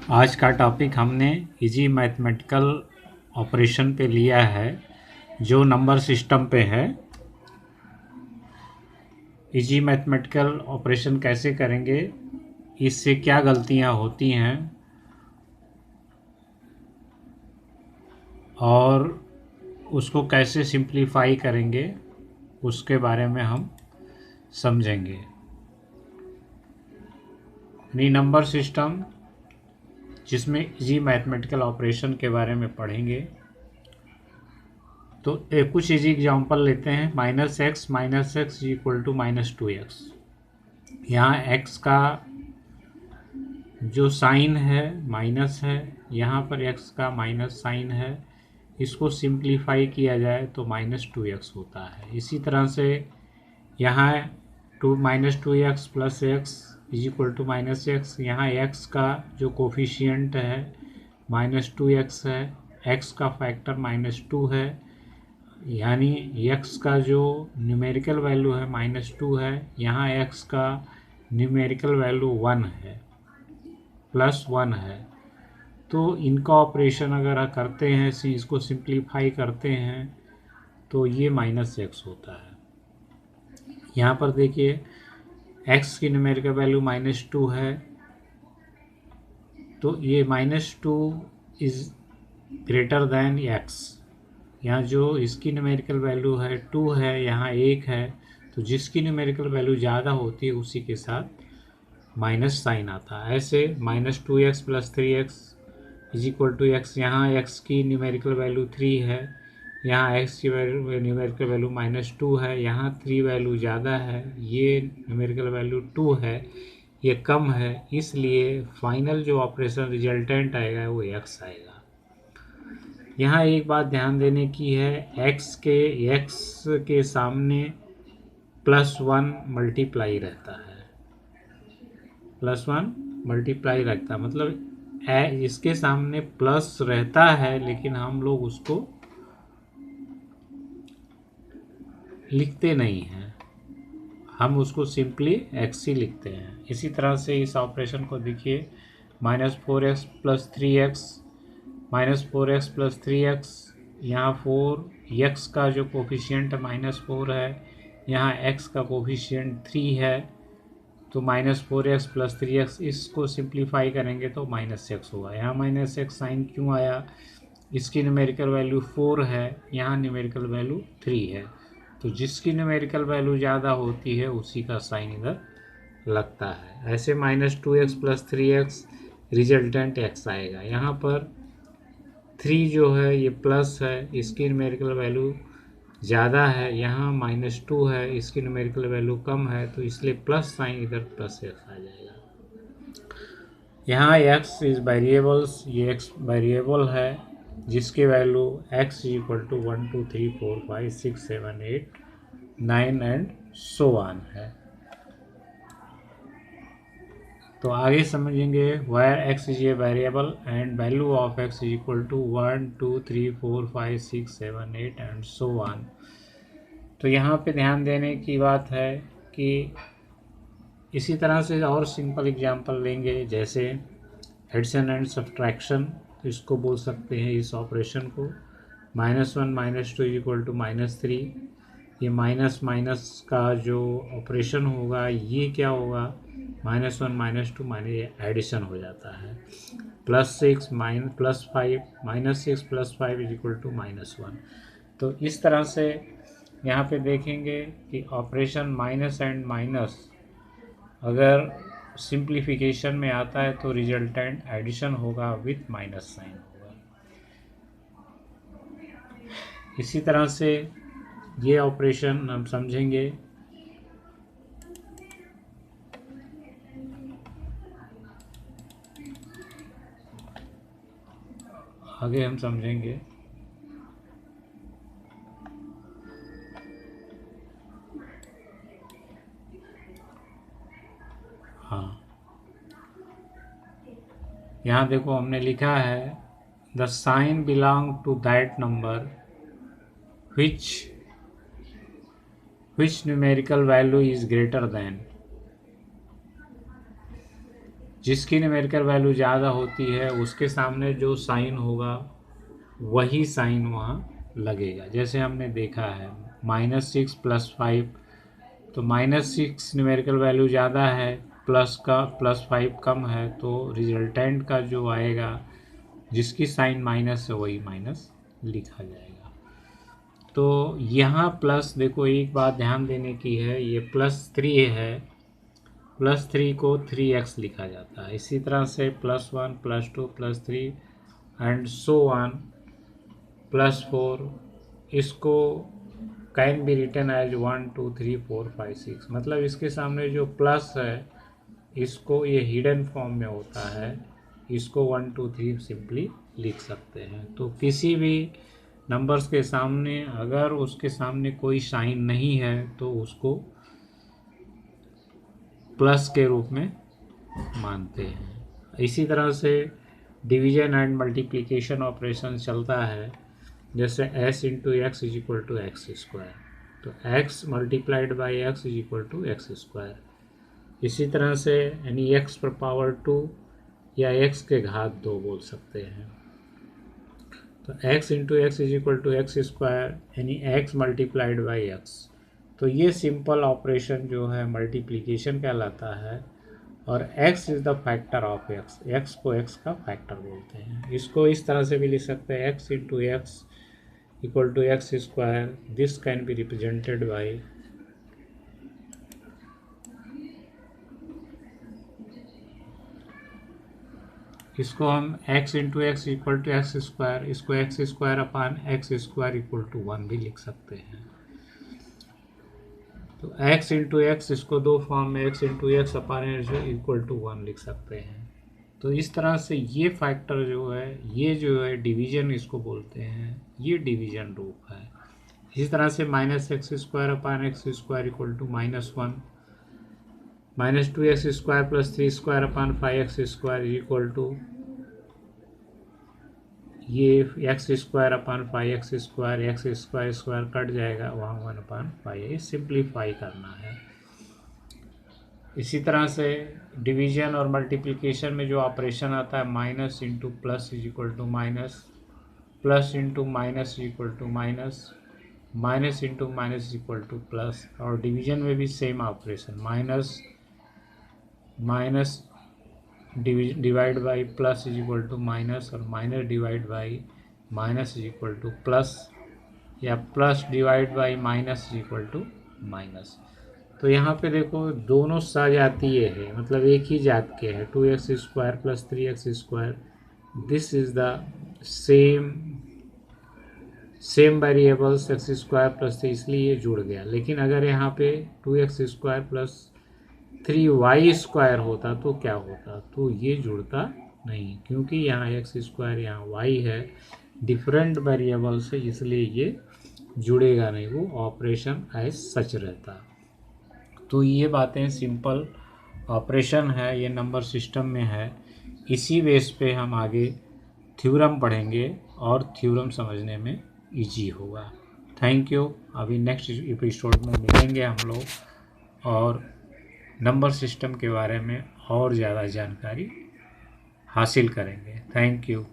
आज का टॉपिक हमने इजी मैथमेटिकल ऑपरेशन पे लिया है जो नंबर सिस्टम पे है। इजी मैथमेटिकल ऑपरेशन कैसे करेंगे, इससे क्या गलतियां होती हैं और उसको कैसे सिंप्लीफाई करेंगे, उसके बारे में हम समझेंगे। नंबर सिस्टम जिसमें इजी मैथमेटिकल ऑपरेशन के बारे में पढ़ेंगे। तो कुछ इजी एग्जांपल लेते हैं। -x equal to -2x। यहाँ x का जो साइन है माइनस है, यहाँ पर x का माइनस साइन है। इसको सिंप्लीफाई किया जाए तो -2x होता है। इसी तरह से यहाँ -2x plus x is equal to -x। यहाँ x का जो कोफिशियंट है -2x है, x का फैक्टर -2 है, यानी x का जो न्यूमेरिकल वैल्यू है -2 है। यहाँ x का न्यूमेरिकल वैल्यू 1 है, +1 है। तो इनका ऑपरेशन अगर करते हैं, इसको सिंप्लीफाई करते हैं तो ये -x होता है। यहाँ पर देखिए x की न्यूमेरिकल वैल्यू -2 है, तो ये -2 इज ग्रेटर देन x। यहाँ जो इसकी न्यूमेरिकल वैल्यू है 2 है, यहाँ 1 है, तो जिसकी न्यूमेरिकल वैल्यू ज़्यादा होती है उसी के साथ माइनस साइन आता है। ऐसे -2x प्लस 3x is equal to x। यहाँ x की न्यूमेरिकल वैल्यू 3 है, यहाँ x की न्यूमेरिकल वैल्यू -2 है, यहाँ 3 वैल्यू ज़्यादा है, ये न्यूमेरिकल वैल्यू 2 है, ये कम है, इसलिए फाइनल जो ऑपरेशन रिजल्टेंट आएगा वो x आएगा। यहाँ एक बात ध्यान देने की है, x के सामने +1 मल्टीप्लाई रहता है, +1 मल्टीप्लाई रहता है, मतलब इसके सामने प्लस रहता है लेकिन हम लोग उसको लिखते नहीं हैं, हम उसको सिंपली x ही लिखते हैं। इसी तरह से इस ऑपरेशन को देखिए, -4x plus 3x, -4x plus 3x, यहाँ 4x का जो कोफिशियंट -4 है, यहाँ x का कोफिशियंट 3 है, तो -4x प्लस 3x, इसको सिंप्लीफाई करेंगे तो -x होगा। यहाँ -x साइन क्यों आया, इसकी न्यूमेरिकल वैल्यू 4 है, यहाँ न्यूमेरिकल वैल्यू 3 है, तो जिसकी न्यूमेरिकल वैल्यू ज़्यादा होती है उसी का साइन इधर लगता है। ऐसे -2x प्लस 3x रिजल्टेंट x आएगा। यहाँ पर 3 जो है ये प्लस है, इसकी न्यूमेरिकल वैल्यू ज़्यादा है, यहाँ -2 है, इसकी न्यूमेरिकल वैल्यू कम है, तो इसलिए प्लस साइन इधर +x आ जाएगा। यहाँ x इज वेरिएबल्स, ये x वेरिएबल है जिसकी वैल्यू x equal to 1 2 3 4 5 6 7 8 9 and so on है। तो आगे समझेंगे, where x is a variable and value of x is equal to 1 2 3 4 5 6 7 8 and so on. तो यहाँ पे ध्यान देने की बात है कि इसी तरह से और सिंपल एग्जांपल लेंगे, जैसे एडिशन एंड सब्ट्रैक्शन, तो इसको बोल सकते हैं इस ऑपरेशन को -1 -2 इक्वल टू -3। ये माइनस माइनस का जो ऑपरेशन होगा ये क्या होगा, -1 -2 माइनस एडिशन हो जाता है, +6 -6 + 5 इज इक्वल टू -1। तो इस तरह से यहाँ पे देखेंगे कि ऑपरेशन माइनस एंड माइनस अगर सिंप्लीफिकेशन में आता है तो रिजल्टेंट एडिशन होगा विथ माइनस साइन होगा। इसी तरह से ये ऑपरेशन हम समझेंगे। आगे हम समझेंगे। हाँ, यहाँ देखो हमने लिखा है the sign belong to that number which numerical value is greater than। जिसकी न्यूमेरिकल वैल्यू ज़्यादा होती है उसके सामने जो साइन होगा वही साइन वहाँ लगेगा। जैसे हमने देखा है -6 + 5, तो -6 न्यूमेरिकल वैल्यू ज़्यादा है, +5 कम है, तो रिजल्टेंट का जो आएगा जिसकी साइन माइनस है वही माइनस लिखा जाएगा। तो यहाँ प्लस, देखो एक बात ध्यान देने की है, ये +3 है, +3 को 3x लिखा जाता है। इसी तरह से +1 +2 +3 एंड सो ऑन +4, इसको कैन बी रिटन एज 1 2 3 4 5 6। मतलब इसके सामने जो प्लस है इसको, ये हिडन फॉर्म में होता है, इसको 1 2 3 सिंपली लिख सकते हैं। तो किसी भी नंबर्स के सामने अगर उसके सामने कोई साइन नहीं है तो उसको प्लस के रूप में मानते हैं। इसी तरह से डिवीजन एंड मल्टीप्लिकेशन ऑपरेशन चलता है, जैसे s × x = x², तो x × x = x²। इसी तरह से यानी x⁻² या x के घात 2 बोल सकते हैं। तो x × x = x² यानी x × x। तो ये सिंपल ऑपरेशन जो है मल्टीप्लिकेशन कहलाता है, और x is the factor of x, x को x का फैक्टर बोलते हैं। इसको इस तरह से भी लिख सकते हैं, x × x = x²। This can be represented by इसको हम x × x = x², इसको x² / x² = 1 भी लिख सकते हैं। तो x × x, इसको दो फॉर्म में x × x / 1 लिख सकते हैं। तो इस तरह से ये फैक्टर जो है, ये जो है डिवीजन इसको बोलते हैं, ये डिवीजन रूप है। इसी तरह से -x² / x² = -1, -2x² + 3² / 5x², ये x² / 5x², x² कट जाएगा, वहाँ 1/5 है। सिंप्लीफाई करना है। इसी तरह से डिवीजन और मल्टीप्लिकेशन में जो ऑपरेशन आता है, minus into plus = minus, plus into minus = minus, minus into minus = plus, और डिवीजन में भी same operation, minus minus divide by plus = minus, और minus divide by minus = plus, या plus divide by minus = minus. तो यहाँ पे देखो दोनों सजातीय है, मतलब एक ही जात के हैं, 2x² + 3x²। This is the same variables x² + 3, इसलिए ये जुड़ गया। लेकिन अगर यहाँ पे 2x² + 3y² होता तो क्या होता, तो ये जुड़ता नहीं, क्योंकि यहाँ x², यहाँ y है, डिफरेंट वेरिएबल्स है, इसलिए ये जुड़ेगा नहीं, वो ऑपरेशन एज सच रहता। तो ये बातें सिंपल ऑपरेशन है, ये नंबर सिस्टम में है। इसी बेस पे हम आगे थ्योरम पढ़ेंगे और थ्योरम समझने में इजी होगा। Thank you. अभी नेक्स्ट एपिसोड में मिलेंगे हम लोग और नंबर सिस्टम के बारे में और ज़्यादा जानकारी हासिल करेंगे। Thank you.